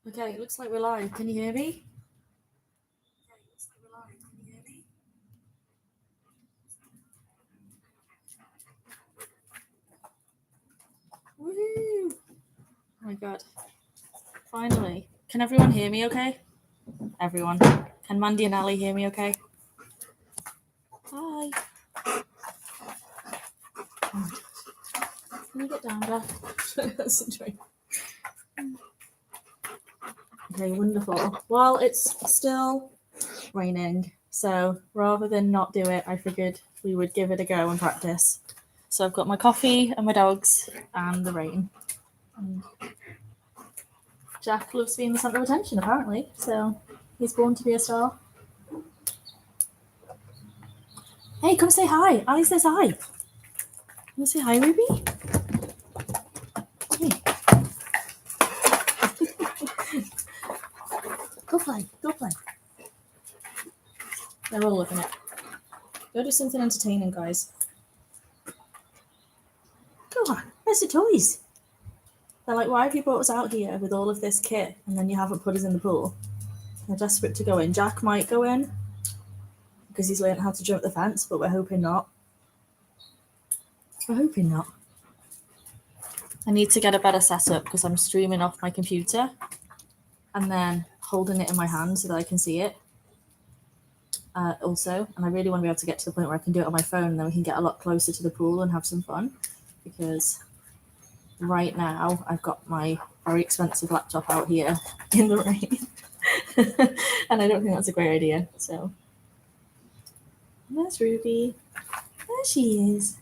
Okay, it looks like we're live. Can you hear me? Woohoo! Oh my god. Finally. Can everyone hear me okay? Everyone. Can Mandy and Ali hear me okay? Hi. Oh, can you get down there? That's a dream. Okay, wonderful. Well, it's still raining, so rather than not do it, I figured we would give it a go and practice. So I've got my coffee and my dogs and the rain. And Jack loves being the centre of attention, apparently, so he's born to be a star. Hey, come say hi. Ali says hi. Come say hi, Ruby. Hey. Go play. Go play. They're all loving it. Go do something entertaining, guys. Go on. Where's the toys? They're like, why have you brought us out here with all of this kit and then you haven't put us in the pool? They're desperate to go in. Jack might go in because he's learned how to jump the fence, but we're hoping not. We're hoping not. I need to get a better setup because I'm streaming off my computer and then holding it in my hand so that I can see it. Also, and I really want to be able to get to the point where I can do it on my phone and then we can get a lot closer to the pool and have some fun, because right now I've got my very expensive laptop out here in the rain and I don't think that's a great idea. So there's Ruby. There she is.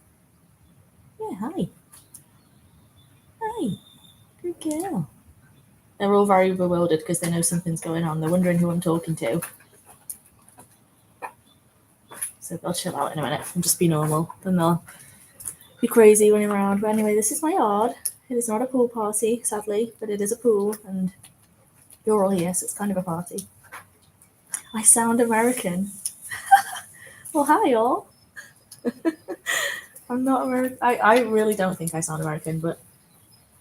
Yeah, hi. Hi. Good girl. They're all very bewildered because they know something's going on. They're wondering who I'm talking to. So they'll chill out in a minute and just be normal. Then they'll be crazy running around. But anyway, this is my yard. It is not a pool party, sadly, but it is a pool and you're all here, so it's kind of a party. I sound American. Well, hi, y'all. I'm not American. I really don't think I sound American, but,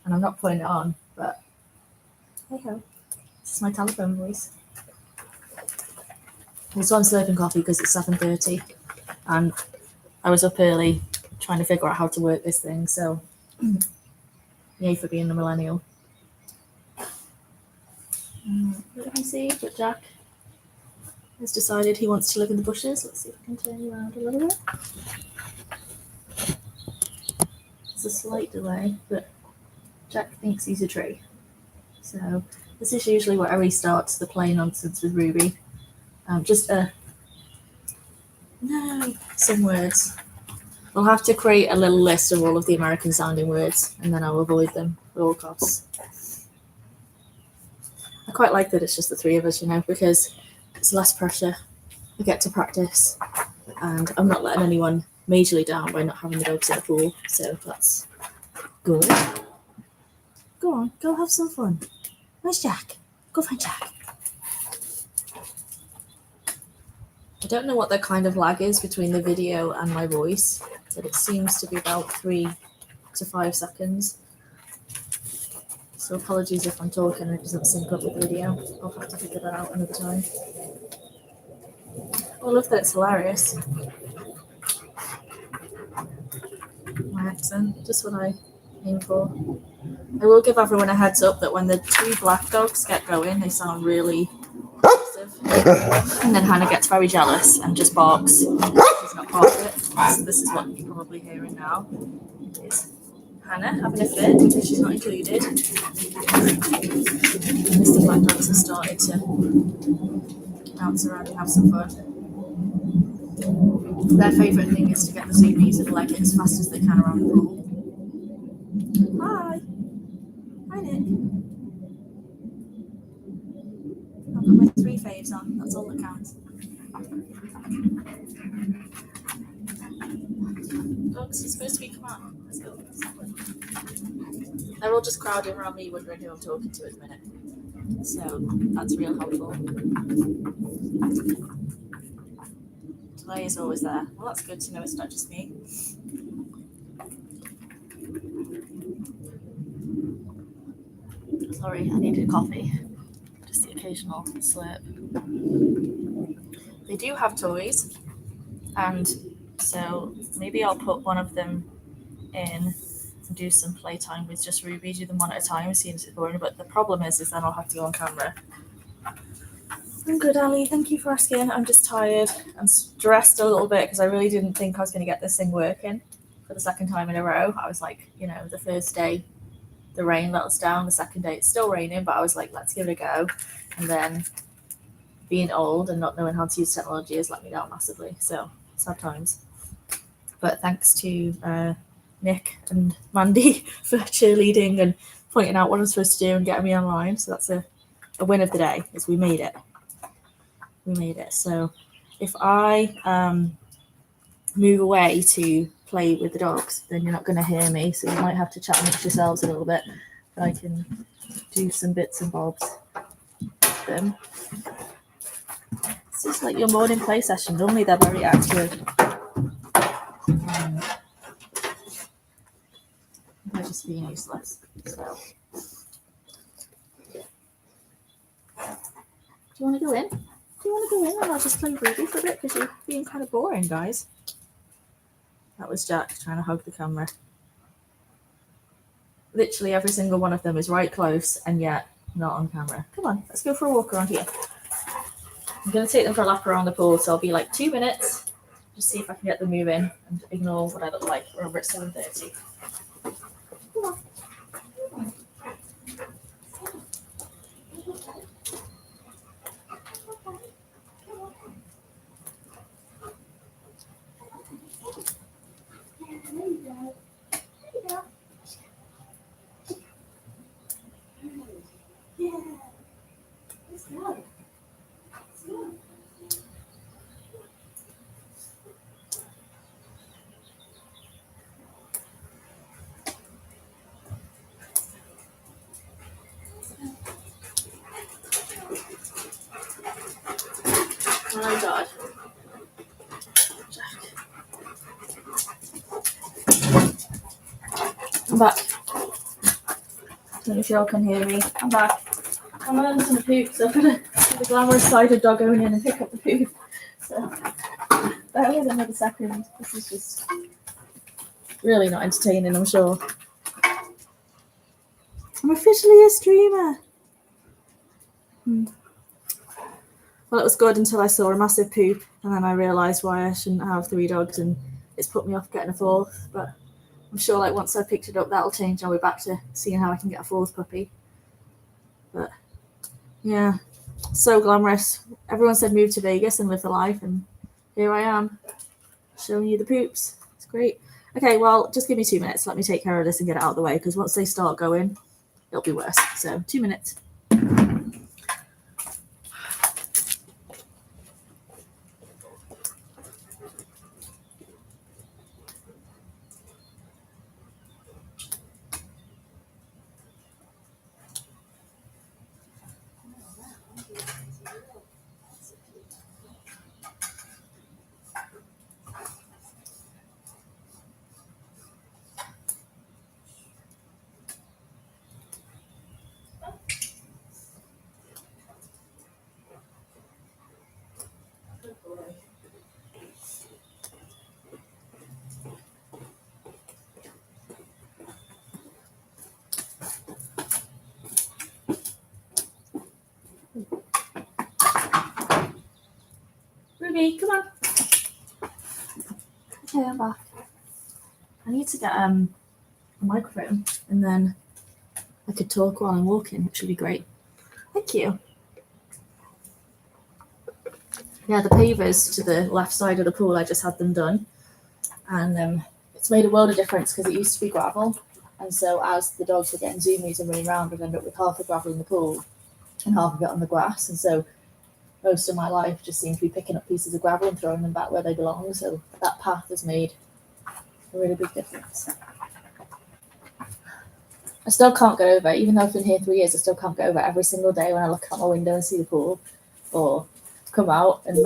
and I'm not putting it on, but hey ho. This is my telephone voice. Also, I'm slurping coffee because it's 7:30 and I was up early trying to figure out how to work this thing, so yay for being a millennial. Let me see, but Jack has decided he wants to live in the bushes. Let's see if I can turn you around a little bit. There's a slight delay, but Jack thinks he's a tree. So this is usually where we start the play nonsense with Ruby. Just some words. We'll have to create a little list of all of the American sounding words and then I'll avoid them at all costs. I quite like that it's just the three of us, because it's less pressure. I get to practice and I'm not letting anyone majorly down by not having the dogs in the pool, so that's good. Go on, go have some fun. Where's Jack? Go find Jack. I don't know what the kind of lag is between the video and my voice, but it seems to be about 3 to 5 seconds. So apologies if I'm talking and it doesn't sync up with the video. I'll have to figure that out another time. I love that it's hilarious. My accent, just what I aim for. I will give everyone a heads up that when the two black dogs get going, they sound really aggressive. And then Hannah gets very jealous and just barks. She's not part of it. So this is what you're probably hearing now. Is Hannah having a fit because she's not included. And the black dogs have started to bounce around and have some fun. Their favourite thing is to get the zoomies and leg it as fast as they can around the pool. Hi. Hi, Nick. I've got my 3 faves on. That's all that counts. Dogs are supposed to be, come on. Let's go. They're all just crowding around me wondering who I'm talking to at the minute. So that's real helpful. Delay is always there. Well, that's good to know it's not just me. Sorry, I needed coffee. Just the occasional slurp. They do have toys, and so maybe I'll put one of them in and do some playtime with just Ruby, do them one at a time, seems it's boring, but the problem is then I'll have to go on camera. I'm good, Ali, thank you for asking. I'm just tired and stressed a little bit because I really didn't think I was going to get this thing working for the second time in a row. I was like, the first day the rain let us down, the second day it's still raining, but I was like, let's give it a go. And then being old and not knowing how to use technology has let me down massively, so sad times. But thanks to Nick and Mandy for cheerleading and pointing out what I'm supposed to do and getting me online. So that's a win of the day, is we made it. So if I move away to play with the dogs, then you're not going to hear me. So you might have to chat amongst yourselves a little bit. But I can do some bits and bobs with them. It's just like your morning play session. Normally they're very active. They're just being useless. So, do you want to go in? And I'll just play Ruby for a bit because you're being kind of boring, guys. That was Jack trying to hug the camera. Literally every single one of them is right close and yet not on camera. Come on, let's go for a walk around here. I'm going to take them for a lap around the pool, so I'll be like 2 minutes. Just see if I can get them moving and ignore what I look like. We're over at 7:30. Come on. Oh my God. Jack. I'm back. I don't know if y'all can hear me. I'm back. I'm on some poop, so I'm going to do the glamorous side of dog going in and pick up the poop. So, bear with another second. This is just really not entertaining, I'm sure. I'm officially a streamer. Well, it was good until I saw a massive poop, and then I realised why I shouldn't have 3 dogs, and it's put me off getting a 4th. But I'm sure, like, once I picked it up, that'll change. I'll be back to seeing how I can get a 4th puppy. But yeah, so glamorous. Everyone said move to Vegas and live the life, and here I am, showing you the poops. It's great. Okay, well, just give me 2 minutes. Let me take care of this and get it out of the way, because once they start going, it'll be worse. So 2 minutes. Ruby, come on. Okay, I'm back. I need to get a microphone, and then I could talk while I'm walking, which would be great. Thank you. Yeah, the pavers to the left side of the pool, I just had them done. And it's made a world of difference because it used to be gravel. And so as the dogs were getting zoomies and running around, we'd end up with half the gravel in the pool and half of it on the grass. And so most of my life just seemed to be picking up pieces of gravel and throwing them back where they belong. So that path has made a really big difference. I still can't get over, even though I've been here 3 years, I still can't get over every single day when I look out my window and see the pool, or come out and,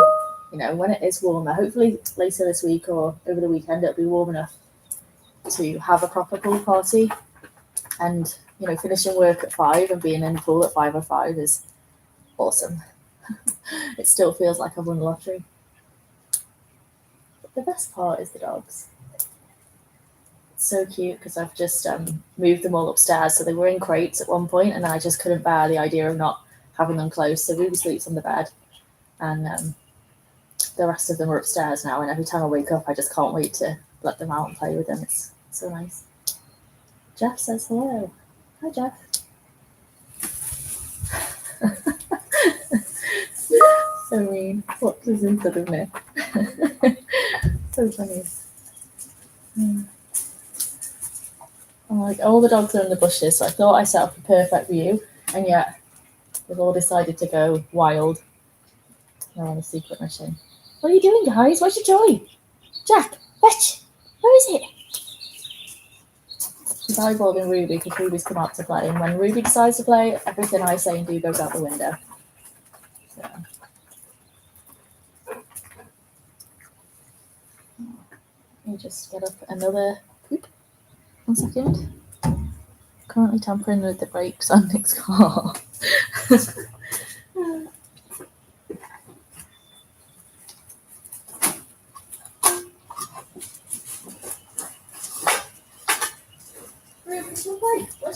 when it is warmer, hopefully later this week or over the weekend, it'll be warm enough to have a proper pool party. And, finishing work at 5 and being in the pool at 5:05 is awesome. It still feels like I've won the lottery. But the best part is the dogs. It's so cute because I've just moved them all upstairs. So they were in crates at one point, and I just couldn't bear the idea of not having them close. So Ruby sleeps on the bed, and the rest of them are upstairs now. And every time I wake up, I just can't wait to let them out and play with them. It's so nice. Jeff says hello. Hi, Jeff. So mean. What does instead of me? So funny. Like all the dogs are in the bushes, so I thought I set up a perfect view, and yet they've all decided to go wild. They're on a secret mission. What are you doing, guys? Where's your toy? Jack, fetch! Where is it? She's eyeballing Ruby because Ruby's come out to play, and when Ruby decides to play, everything I say and do goes out the window. So. Let me just get up another poop. 1 second. Currently tampering with the brakes on Nick's car. Where's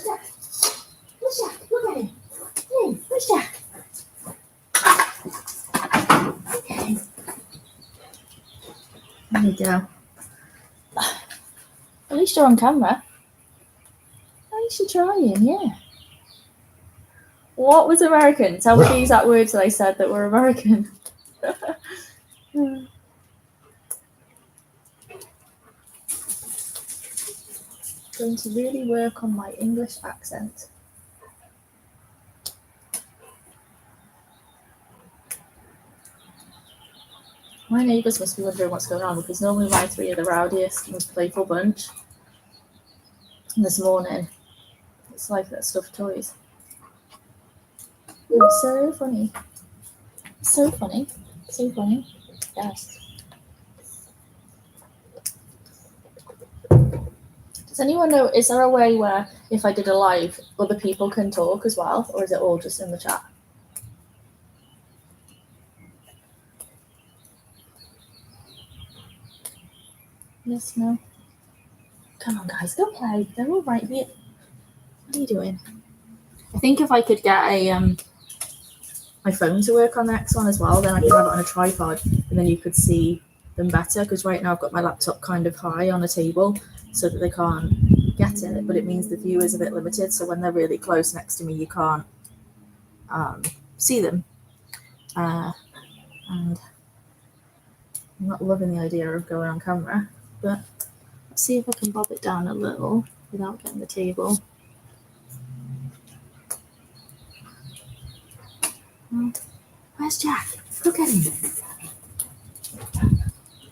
Jack? Where's Jack? Look at him. Hey, where's Jack? Okay. There you go. At least you're on camera. At least you're trying, yeah. What was American? Tell me the exact words that I said that were American. Going to really work on my English accent. My neighbours must be wondering what's going on because normally my 3 are the rowdiest, most playful bunch. And this morning, it's like that stuffed toys. It's so funny. So funny. So funny. Yes. Does anyone know, is there a way where if I did a live, other people can talk as well? Or is it all just in the chat? Yes, no. Come on, guys, go play. They're all right here. What are you doing? I think if I could get my phone to work on the next one as well, then I could have it on a tripod and then you could see them better, because right now I've got my laptop kind of high on a table so that they can't get it, but it means the view is a bit limited, so when they're really close next to me you can't see them, and I'm not loving the idea of going on camera, but let's see if I can bob it down a little without getting the table. Where's Jack? Go get him.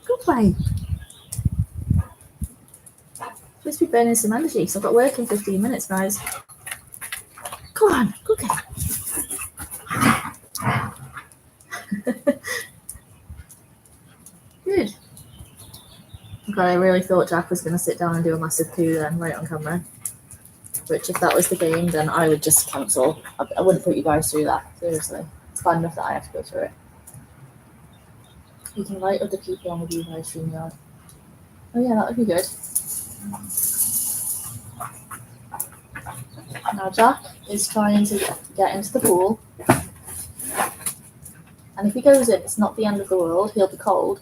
Go play. Supposed to be burning some energy, so I've got work in 15 minutes, guys. Come on, go get him. Good. God, I really thought Jack was going to sit down and do a massive poo then, right on camera. Which, if that was the game, then I would just cancel. I wouldn't put you guys through that, seriously. It's bad enough that I have to go through it. You can invite other people on with you by StreamYard. Oh yeah, that would be good. Now Jack is trying to get into the pool. And if he goes in, it's not the end of the world. He'll be cold.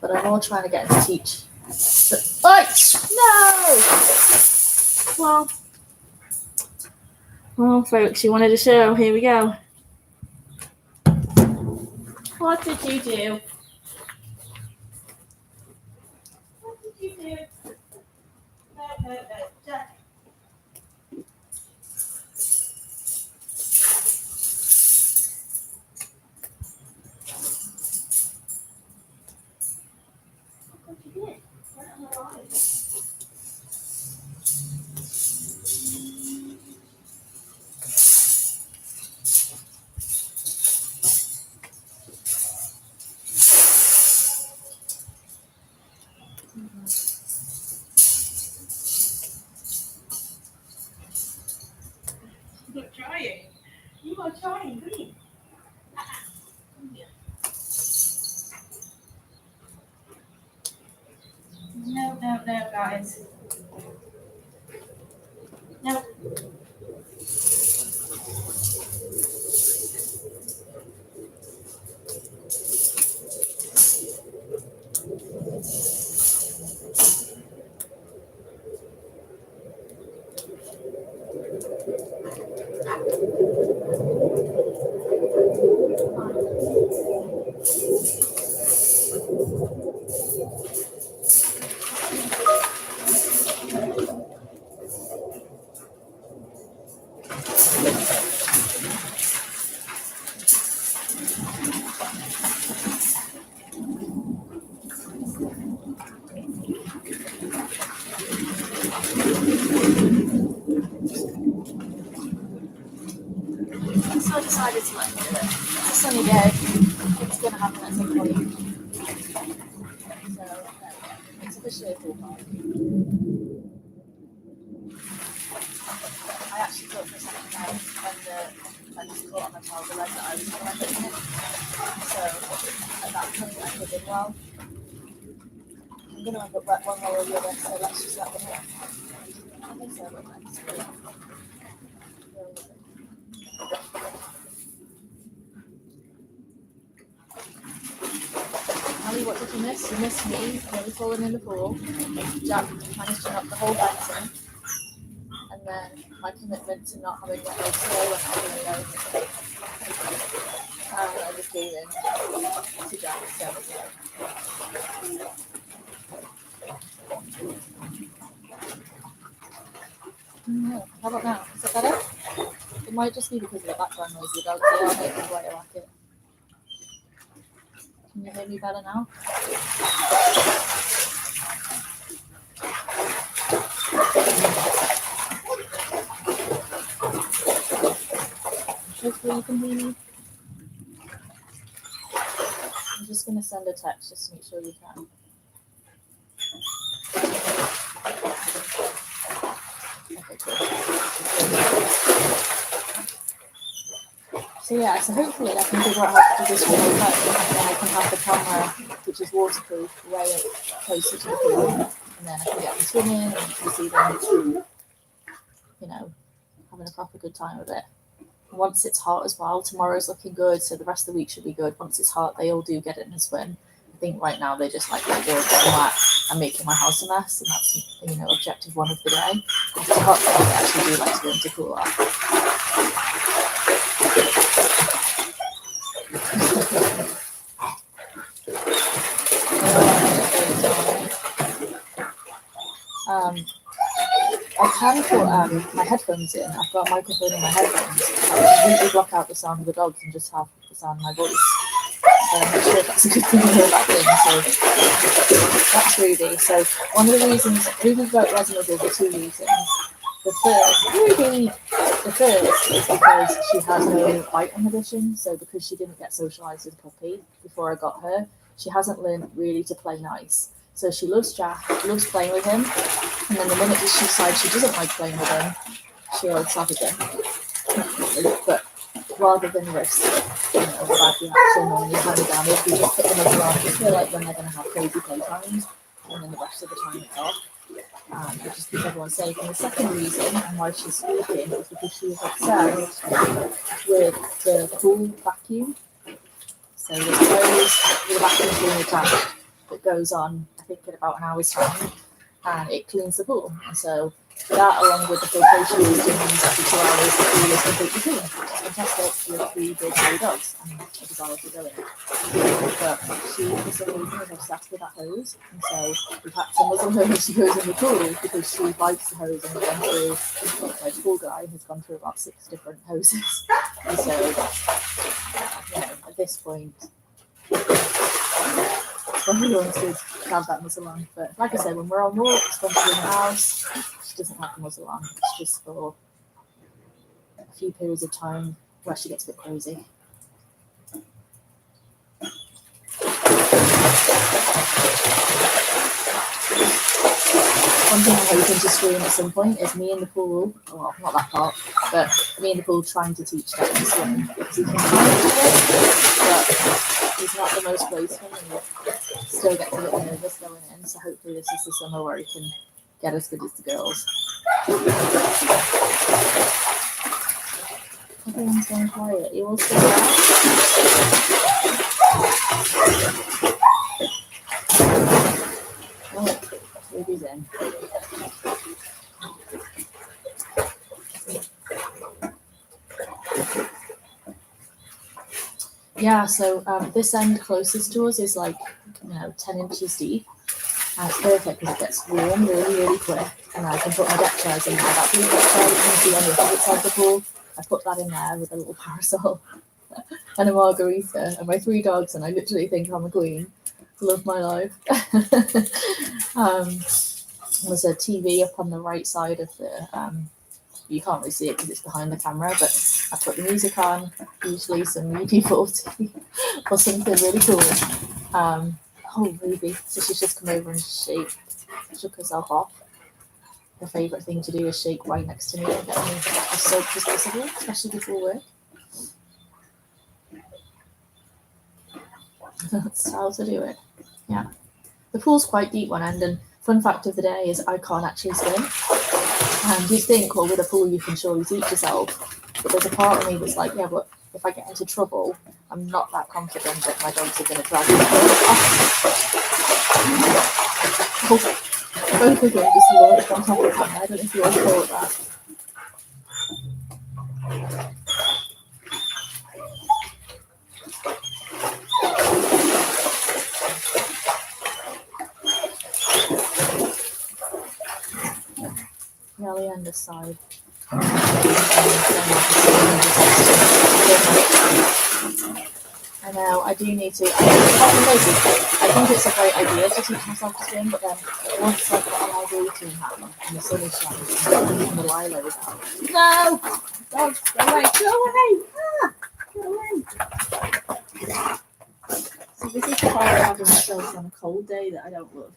But I'm all trying to get him to teach. Oh! No! Well, folks, you wanted a show. Here we go. What did you do? What did you do? No, Jack. What did you do? Right on the line. guys. No. So I decided to let me do it. It's a sunny day. It's going to happen at some point. So it's officially a full park. I actually thought for a second there when I just caught on my child the leg that I was going to end up in it. So at that point I did it well. I'm going to end up wet one way or the other, so let's just let them know. I think so, but let's see. Ali, what did you miss? You missed me nearly falling in the pool. Jack managed to knock the whole fence in. And then my commitment to not having wet legs today went out the window. And I just gave in to Jack. So. No. How about now? Is that better? It might just be because of the background noise of the dog. They are making quite a racket. Can you hear me better now? Hopefully you can hear me. I'm just going to send a text just to make sure you can. Okay, cool. So yeah, so hopefully I can figure out how to do this with my phone, and then I can have the camera, which is waterproof, way closer to the pool, and then I can get them swimming and you can see them, you know, having a proper good time with it. And once it's hot as well, tomorrow's looking good, so the rest of the week should be good. Once it's hot, they all do get in and swim. I think right now they just like getting wet and making my house a mess, and that's, you know, objective one of the day. If it's hot, they actually do like to go into cool off. I can put my headphones in. I've got a microphone in my headphones. I can completely block out the sound of the dogs and just have the sound of my voice. So I'm not sure if that's a good thing or a bad thing. So that's Ruby. So one of the reasons Ruby got resonated for two reasons. The first is because she has no bite inhibition. So because she didn't get socialised as a puppy before I got her, she hasn't learned really to play nice. So she loves Jack, loves playing with him, and then the minute she decides she doesn't like playing with him, she'll savage him. But rather than risk, you know, a bad reaction or any kind of damage, we just put them over on. I feel like when they're going to have crazy playtimes, and then the rest of the time it's off. Which is keep everyone safe. And the second reason, and why she's squeaking, is because she is obsessed with the pool vacuum. So there's a hose with a vacuum being attached that goes on, I think, in about an hour's time, and it cleans the pool. And so that, along with the filtration means every 2 hours the pool is completely clean, which is fantastic with 3 big hairy dogs and a desire to go in it. But she, for some reason, is obsessed with that hose, and so we've had to muzzle her when she goes in the pool because she likes the hose, and has gone through, my pool guy has gone through about 6 different hoses. And so, you know, at this point, probably wants to have that muzzle on. But like I said, when we're on walks, when she's in the house, she doesn't have the muzzle on. It's just for a few periods of time where she gets a bit crazy. One thing I'm hoping to stream at some point is me in the pool, well, not that part, but me in the pool trying to teach Jack to swim, because he can kind of do it, but he's not the most graceful and he still gets a bit nervous going in, so hopefully this is the summer where he can get as good as the girls. Everyone's gone quiet. You all still there? Oh, Ruby's in. Yeah, so this end closest to us is like, 10 inches deep. And it's perfect because it gets warm really, really quick. And I can put my deck chairs in there. That blue deck chair you can see on the opposite side of the pool, I put that in there with a little parasol and a margarita and my 3 dogs, and I literally think I'm a queen. Love my life. There's a TV up on the right side of the you can't really see it because it's behind the camera, but I put the music on, usually some UB40 or something really cool. Oh, Ruby. So she's just come over and shook herself off. Her favourite thing to do is shake right next to me and get me as soaked as possible, especially before work. That's how to do it. Yeah. The pool's quite deep one end, and fun fact of the day is I can't actually swim. And you'd think, well, with a pool you can surely teach yourself. But there's a part of me that's like, yeah, but if I get into trouble, I'm not that confident that my dogs are going to drag me. Oh, both of them just launched on top of me. I don't know if you all thought that. Nelly on this side. I know, I do need to. I think it's a great idea to teach myself to swim, but then once I've got an liability in hand and the sun is shining and the lilo is out. No! Dogs, go away! Go away! Ah! Go away! So this is the part of having myself on a cold day that I don't love.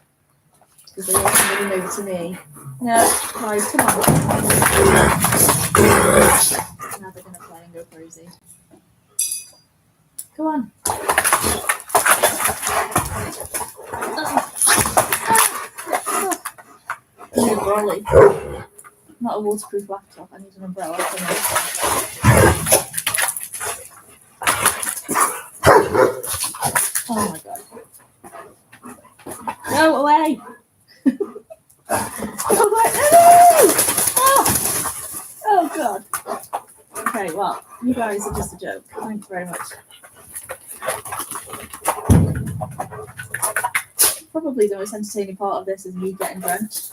Because they all come over to me. No, guys, come on. Now they're going to play and go crazy. Come on. I need a brolly. Not a waterproof laptop. I need an umbrella for me. Oh my god. Go away! Go away! Oh god. Okay, well, you guys are just a joke. Thank you very much. Probably the most entertaining part of this is me getting drenched,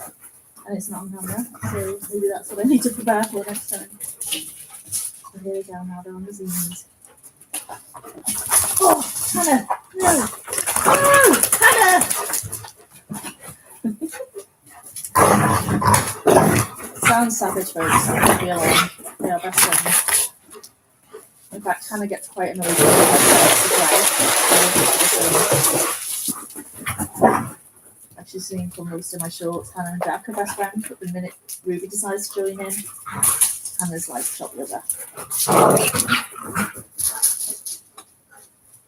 and it's not on camera, so maybe that's what I need to prepare for next time. So here we go, now they're on the zoomies. Oh, Hannah! No! No! Hannah! Sounds savage, folks. I feel like they are best friends. In fact, Hannah gets quite annoyed with well. She's seen from most of my shorts. Hannah and Jack are best friends, but the minute Ruby decides to join in, Hannah's like chopped liver.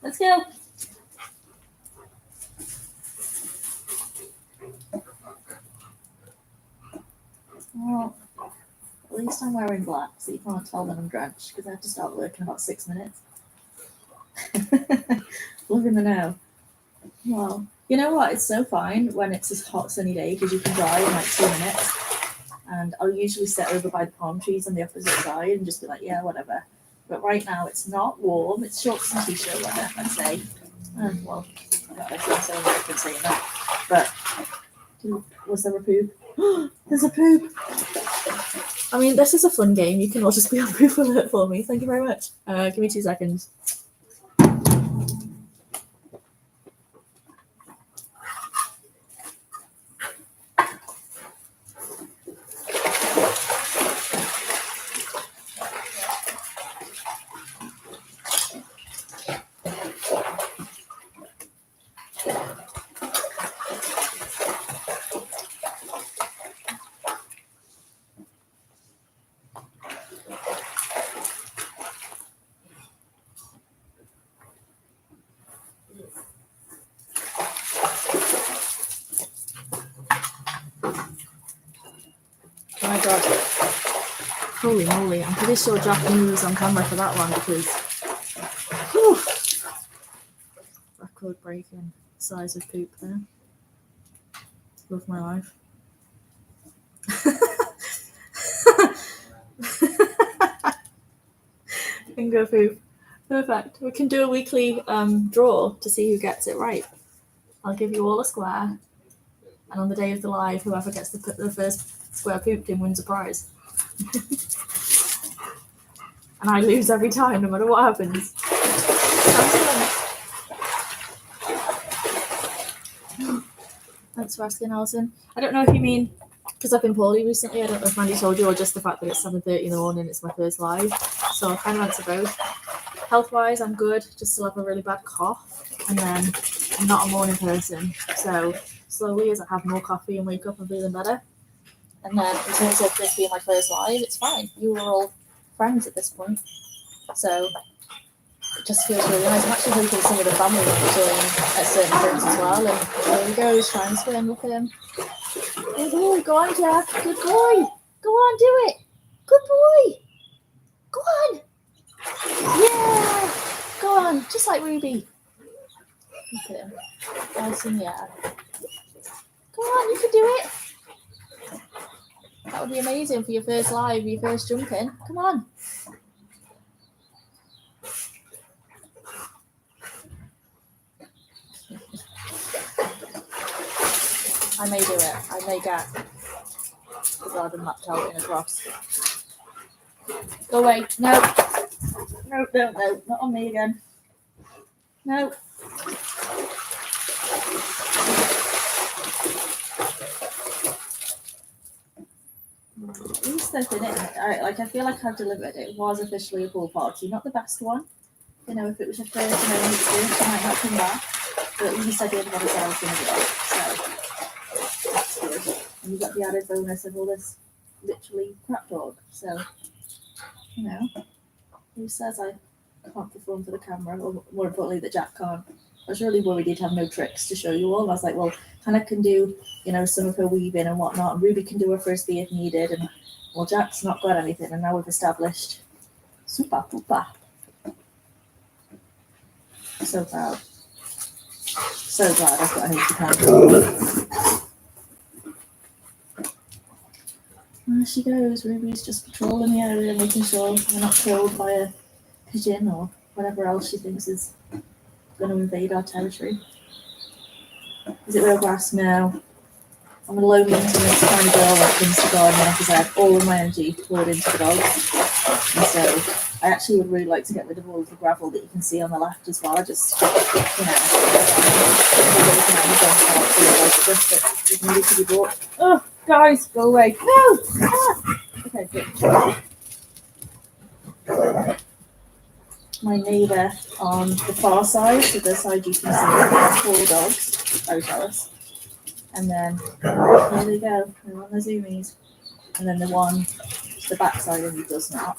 Let's go. Well, at least I'm wearing black, so you can't tell that I'm drenched because I have to start work in about 6 minutes. Look in the now. Well, you know what? It's so fine when it's a hot sunny day because you can dry in like 2 minutes. And I'll usually sit over by the palm trees on the opposite side and just be like, yeah, whatever. But right now it's not warm. It's shorts and t-shirt weather, I'd say. Well, I feel so different saying that. But was there a poop? There's a poop. I mean, this is a fun game. You can all just be on poop alert for me. Thank you very much. Give me 2 seconds. god. Holy moly, I'm pretty sure Jack knew he was on camera for that one because whew, record breaking size of poop there. Love my life. Finger poop. Perfect. We can do a weekly draw to see who gets it right. I'll give you all a square, and on the day of the live, whoever gets to put the first square pooped in wins a prize. And I lose every time, no matter what happens. Thanks for asking, Alison. I don't know if you mean because I've been poorly recently. I don't know if Mandy told you, or just the fact that it's 7:30 in the morning. It's my first live, so I kind of answer both. Health-wise, I'm good. Just still have a really bad cough, and then I'm not a morning person. So slowly, as I have more coffee and wake up, I'm feeling better. And then in terms of this being my first live, it's fine. You were all friends at this point, so it just feels really nice. I'm actually hoping some of the family will join at certain points as well. And there he goes, trying to swim with him. Good boy, go on, Jack. Good boy. Go on, do it. Good boy. Go on. Yeah. Go on, just like Ruby. Look at him. Nice in the air. Go on, you can do it. That would be amazing for your first live, your first jump in. Come on. I may do it. I may get the garden mapped out in a cross. Go away. No. No, no, no. Not on me again. No. He's stepping in. I feel like I've delivered. It was officially a pool party. Not the best one. You know, if it was your first and only experience, you might not come back. But at least I did what I said I was going to do. So that's good. And you got the added bonus of all this literally crap talk. So, you know, who says I can't perform for the camera, or more importantly that Jack can't? I was really worried he'd have no tricks to show you all. I was like, well, Hannah can do, you know, some of her weaving and whatnot, and Ruby can do her frisbee if needed, and well, Jack's not got anything, and now we've established super pooper. So proud. So glad I've got an 80 pound. There she goes. Ruby's just patrolling the area, making sure we're not killed by a pigeon or whatever else she thinks is going to invade our territory. Is it real grass? No. I'm a low maintenance kind of girl when it comes to gardening because I have all of my energy poured into the dogs. And so I actually would really like to get rid of all of the gravel that you can see on the left as well. I just, you know, it needed to be bought. Oh, guys, go away. No! Ah! Okay, good. My neighbour on the far side, so the side you can see, 4 dogs. Very jealous. And then, there they go, they're on the zoomies. And then the one, the backside, and he does not.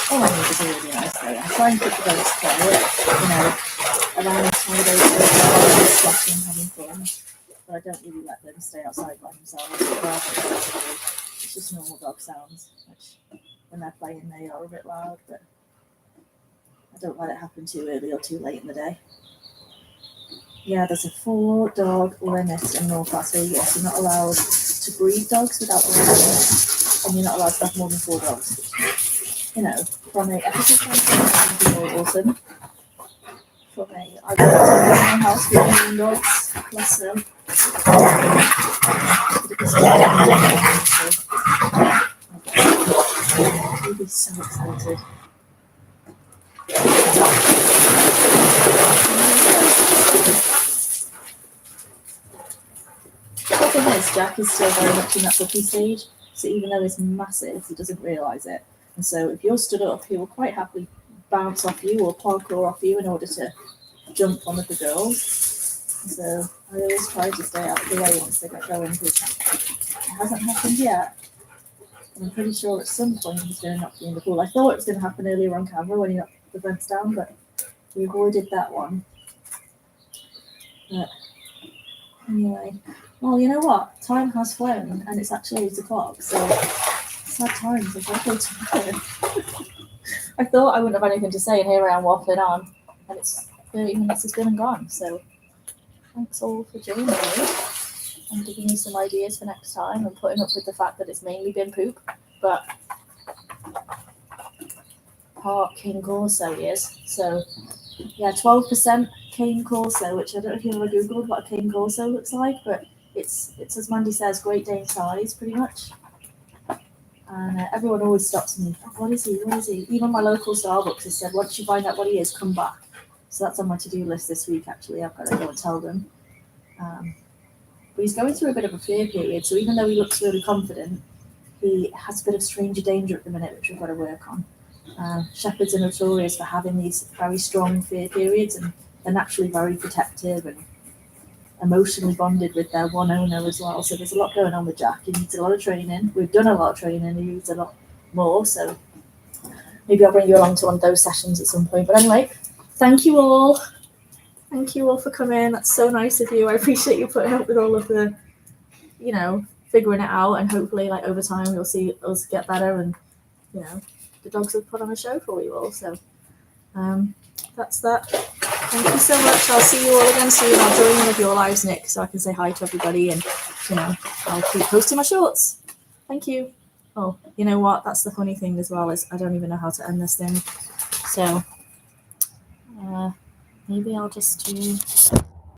All my neighbours are really nice though. I try and keep the dogs quiet, you know, around this time of day, so they're splashing, having fun. But I don't really let them stay outside by themselves. It's just normal dog sounds, which when they're playing they are a bit loud, but I don't let it happen too early or too late in the day. Yeah, there's a 4-dog limit in North Las Vegas. You're not allowed to breed dogs without the limit, and you're not allowed to have more than 4 dogs. You know, from a ethical standpoint, it's really awesome. From a, I got to my house with 1 million dogs, less so. You'd be so excited. The thing is, Jack is still very much in that puppy stage, so even though he's massive, he doesn't realise it. And so if you're stood up, he will quite happily bounce off you or parkour off you in order to jump one of the girls. And so I always try to stay out of the way once they get going, because it hasn't happened yet. And I'm pretty sure at some point he's going to knock you in the pool. I thought it was going to happen earlier on camera when he knocked the fence down, but we avoided that one. But anyway, Well, you know what? Time has flown, and it's actually 8 o'clock, so sad times. I've got to go to bed. I thought I wouldn't have anything to say, and here I am waffling on, and it's 30 minutes has been and gone. So thanks all for joining me and giving me some ideas for next time, and putting up with the fact that it's mainly been poop, but part cane corso is. So yeah, 12% cane corso, which I don't know if you've ever googled what a cane corso looks like, but it's as Mandy says, Great Dane size pretty much. And everyone always stops me. Oh, what is he? What is he? Even my local Starbucks has said, once you find out what he is, come back. So that's on my to-do list this week. Actually, I've got to go and tell them. But he's going through a bit of a fear period. So even though he looks really confident, he has a bit of stranger danger at the minute, which we've got to work on. Shepherds are notorious for having these very strong fear periods, and they're naturally very protective and emotionally bonded with their one owner as well. So there's a lot going on with Jack. He needs a lot of training. We've done a lot of training. He needs a lot more. So maybe I'll bring you along to one of those sessions at some point. But anyway, thank you all. Thank you all for coming. That's so nice of you. I appreciate you putting up with all of the, figuring it out. And hopefully, like, over time, you'll see us get better. And, the dogs have put on a show for you all. So that's that. Thank you so much. I'll see you all again soon. I'll join in with your lives, Nick, so I can say hi to everybody, and I'll keep posting my shorts. Thank you. Oh, you know what? That's the funny thing as well, is I don't even know how to end this thing. So maybe I'll just do